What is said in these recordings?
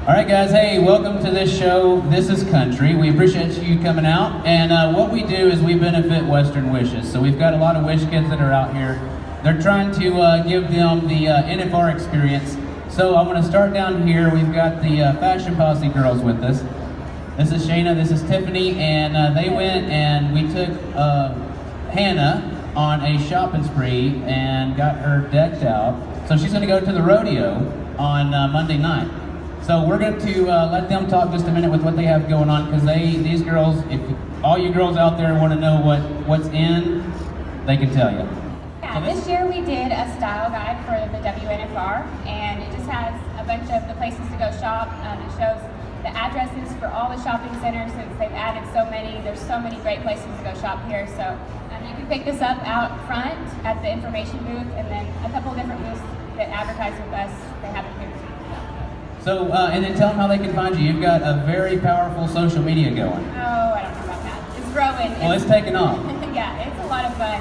All right, guys. Hey, welcome to this show. This is Country. We appreciate you coming out. And what we do is we benefit Western Wishes. So we've got a lot of Wish kids that are out here. They're trying to give them the NFR experience. So I'm going to start down here. We've got the Fashion Posse girls with us. This is Shayna. This is Tiffany. And they went and we took Hannah on a shopping spree and got her decked out. So she's going to go to the rodeo on Monday night. So we're going to let them talk just a minute with what they have going on, because these girls, if all you girls out there want to know what's in, they can tell you. Yeah, this year we did a style guide for the WNFR, and it just has a bunch of the places to go shop. It shows the addresses for all the shopping centers since they've added so many. There's so many great places to go shop here. So you can pick this up out front at the information booth, and then a couple of different booths that advertise with us, they have it here. So, and then tell them how they can find you. You've got a very powerful social media going. Oh, I don't know about that. It's growing. Well, it's taking off. Yeah, it's a lot of fun.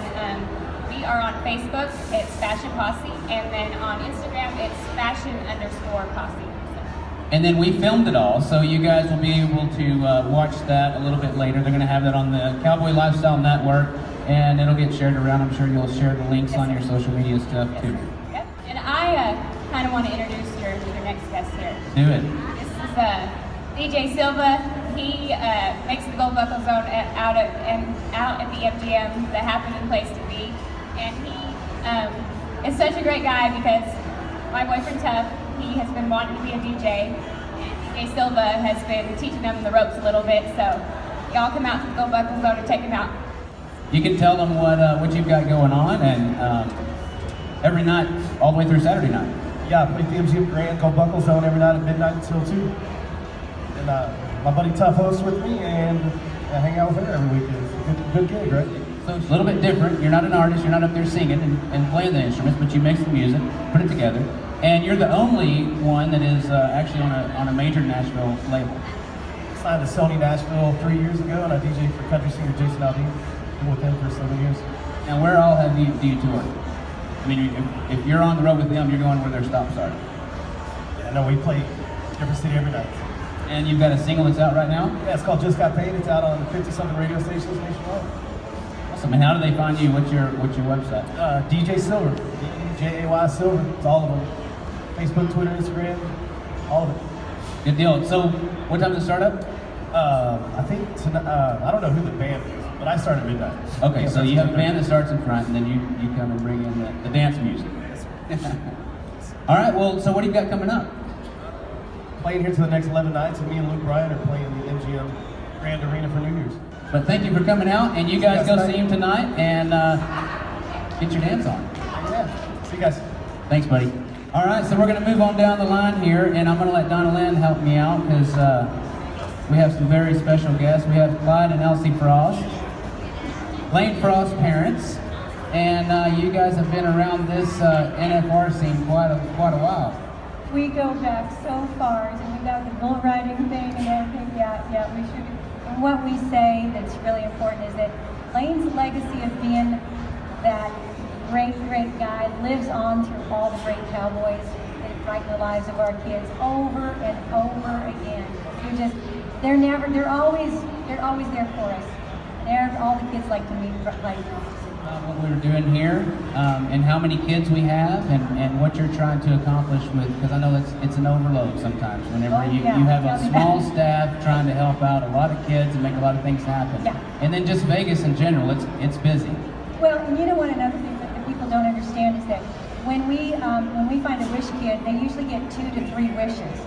We are on Facebook, it's Fashion Posse, and then on Instagram, it's fashion_posse. And then we filmed it all, so you guys will be able to watch that a little bit later. They're going to have that on the Cowboy Lifestyle Network, and it'll get shared around. I'm sure you'll share the links on your social media stuff too. Yep. And I kind of want to introduce your next guest here. Do it. This is Dee Jay Silver. He makes the Gold Buckle Zone out at the MGM, the happening place to be. And he is such a great guy because my boyfriend Tuff, he has been wanting to be a DJ. And Dee Jay Silver has been teaching them the ropes a little bit. So y'all come out to the Gold Buckle Zone and check him out. You can tell them what you've got going on, and every night, all the way through Saturday night. Yeah, I play the MGM Grand Gold Buckle Zone every night at midnight until 2. And my buddy Tuff hosts with me, and I hang out with her every week. It's a good gig, right? So it's a little bit different. You're not an artist, you're not up there singing and playing the instruments, but you mix the music, put it together. And you're the only one that is actually on a major Nashville label. Signed to Sony Nashville 3 years ago, and I DJed for country singer Jason Aldean. Been with him for 7 years. And where all do you tour? I mean, if you're on the road with them, you're going where their stops are. Yeah, no, we play different city every night. And you've got a single that's out right now? Yeah, it's called Just Got Paid. It's out on 50-something radio stations nationwide. Awesome. And how do they find you? What's your website? Dee Jay Silver. DJAY Silver. It's all of them. Facebook, Twitter, Instagram, all of it. Good deal. So, what time does it start up? I think tonight, I don't know who the band is, but I start at midnight. Okay, so you have a band that starts in front, and then you come and bring in the dance music. All right, well, so what do you got coming up? Playing here to the next 11 nights, and me and Luke Bryan are playing the MGM Grand Arena for New Year's. But thank you for coming out, and you guys go see him tonight, and get your dance on. Yeah, see you guys. Thanks, buddy. All right, so we're going to move on down the line here, and I'm going to let Donna Lynn help me out, because we have some very special guests. We have Clyde and Elsie Frost, Lane Frost's parents, and you guys have been around this NFR scene quite a while. We go back so far, and we got the bull riding thing and everything. Yeah, we should. And what we say that's really important is that Lane's legacy of being that great guy lives on through all the great cowboys that fight the lives of our kids over and over again. They're always there for us. All the kids like to meet like what we're doing here, and how many kids we have, and what you're trying to accomplish with, because I know it's an overload sometimes whenever you have a small staff trying to help out a lot of kids and make a lot of things happen. Yeah. And then just Vegas in general, it's busy. Well, and you know what, another thing that people don't understand is that when we find a wish kid, they usually get 2 to 3 wishes.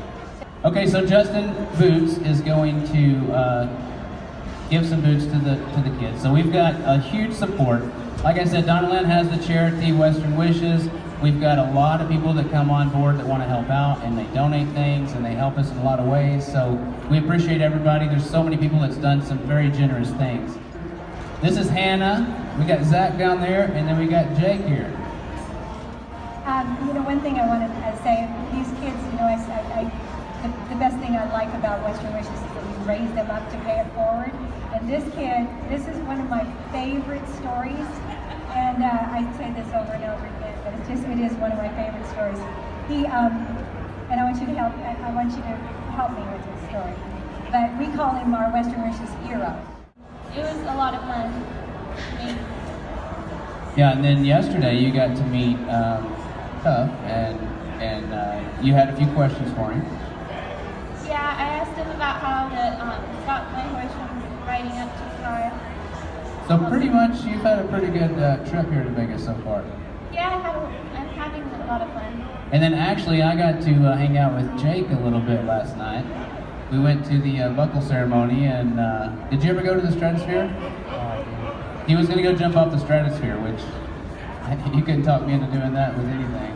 Okay, so Justin Boots is going to give some boots to the kids. So we've got a huge support. Like I said, Donna Lynn has the charity Western Wishes. We've got a lot of people that come on board that want to help out, and they donate things, and they help us in a lot of ways. So we appreciate everybody. There's so many people that's done some very generous things. This is Hannah. We got Zach down there, and then we got Jake here. One thing I want to say, these kids, the best thing I like about Western Wishes is that we raise them up to pay it forward. And this kid, this is one of my favorite stories. And I say this over and over again, but it is one of my favorite stories. and I want you to help me with this story. But we call him our Western Wishes hero. It was a lot of fun. Yeah, and then yesterday you got to meet Tuff, and you had a few questions for him. Yeah, I asked him about how to stop my horse from riding up too far. So pretty much you've had a pretty good trip here to Vegas so far. Yeah, I'm having a lot of fun. And then actually I got to hang out with Jake a little bit last night. We went to the buckle ceremony, and did you ever go to the stratosphere? He was going to go jump off the stratosphere, which you couldn't talk me into doing that with anything.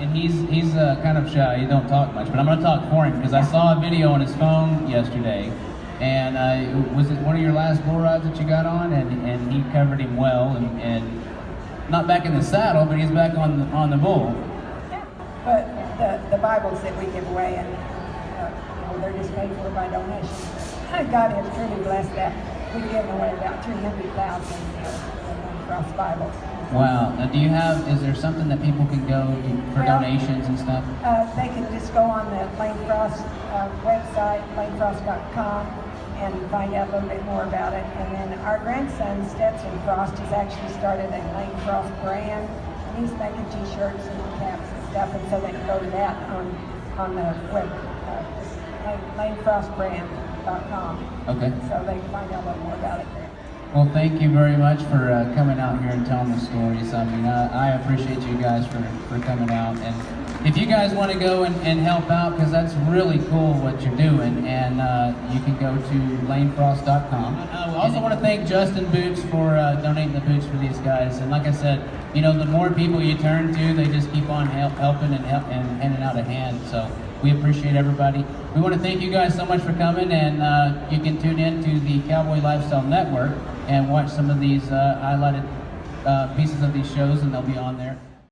And he's kind of shy, he don't talk much, but I'm going to talk for him because I saw a video on his phone yesterday, and was it one of your last bull rides that you got on? And he covered him well, and not back in the saddle, but he's back on the bull. But the Bibles that we give away, and they're just paid for by donations. God has truly blessed that. We've given away about 300,000 Cross Bibles. Wow. Now, is there something that people can go to for donations and stuff? They can just go on the Lane Frost website, lanefrost.com, and find out a little bit more about it. And then our grandson, Stetson Frost, has actually started a Lane Frost brand. And he's making t-shirts and caps and stuff, and so they can go to that on the web, lanefrostbrand.com. Okay. So they can find out a little more about it there. Well, thank you very much for coming out here and telling the stories. I mean, I appreciate you guys for coming out. And if you guys want to go and help out, because that's really cool what you're doing, and you can go to lanefrost.com. I also want to thank Justin Boots for donating the boots for these guys. And like I said, you know, the more people you turn to, they just keep on helping and handing out a hand. So we appreciate everybody. We want to thank you guys so much for coming, and you can tune in to the Cowboy Lifestyle Network and watch some of these highlighted pieces of these shows, and they'll be on there.